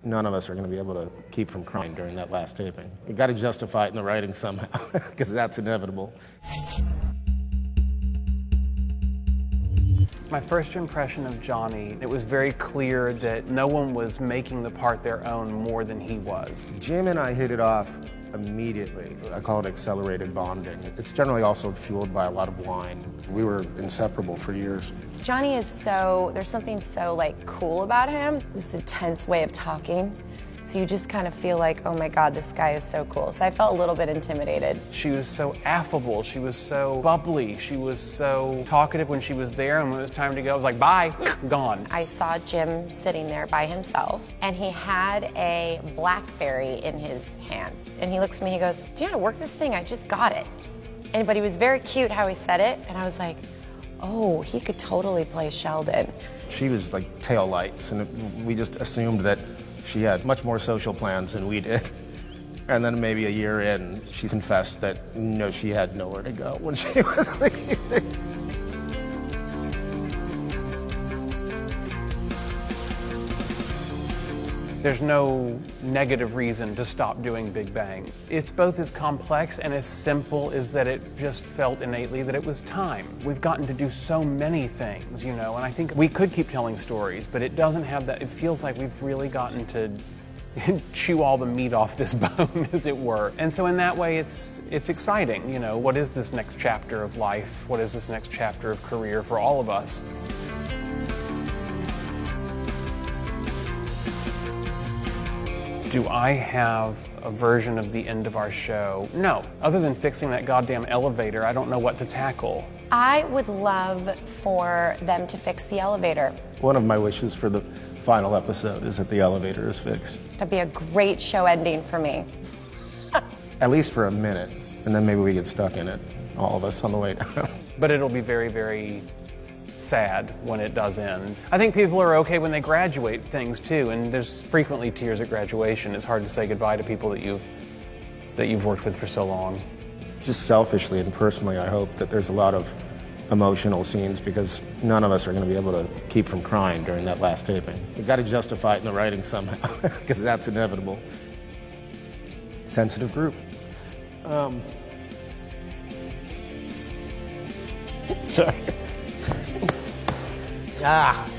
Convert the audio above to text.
none of us are going to be able to keep from crying during that last taping. We've got to justify it in the writing somehow, because that's inevitable. My first impression of Johnny, it was very clear that no one was making the part their own more than he was. Jim and I hit it off immediately. I call it accelerated bonding. It's generally also fueled by a lot of wine. We were inseparable for years. Johnny is there's something so cool about him, this intense way of talking. So you just kind of feel like, oh my God, this guy is so cool. So I felt a little bit intimidated. She was so affable, she was so bubbly, she was so talkative when she was there, and when it was time to go, it was like, bye, gone. I saw Jim sitting there by himself, and he had a BlackBerry in his hand. And he looks at me, he goes, do you know how to work this thing? I just got it. But he was very cute how he said it, and I was like, oh, he could totally play Sheldon. She was like tail lights, and we just assumed that she had much more social plans than we did. And then maybe a year in, she confessed that she had nowhere to go when she was leaving. There's no negative reason to stop doing Big Bang. It's both as complex and as simple as that it just felt innately that it was time. We've gotten to do so many things, and I think we could keep telling stories, but it doesn't have that. It feels like we've really gotten to chew all the meat off this bone, as it were. And so in that way, it's exciting. What is this next chapter of life? What is this next chapter of career for all of us? Do I have a version of the end of our show? No. Other than fixing that goddamn elevator, I don't know what to tackle. I would love for them to fix the elevator. One of my wishes for the final episode is that the elevator is fixed. That'd be a great show ending for me. At least for a minute, and then maybe we get stuck in it, all of us on the way down. But it'll be very, very sad when it does end. I think people are okay when they graduate things too, and there's frequently tears at graduation. It's hard to say goodbye to people that you've worked with for so long. Just selfishly and personally, I hope that there's a lot of emotional scenes, because none of us are going to be able to keep from crying during that last taping. We've got to justify it in the writing somehow, because that's inevitable. Sensitive group. Sorry. Ah.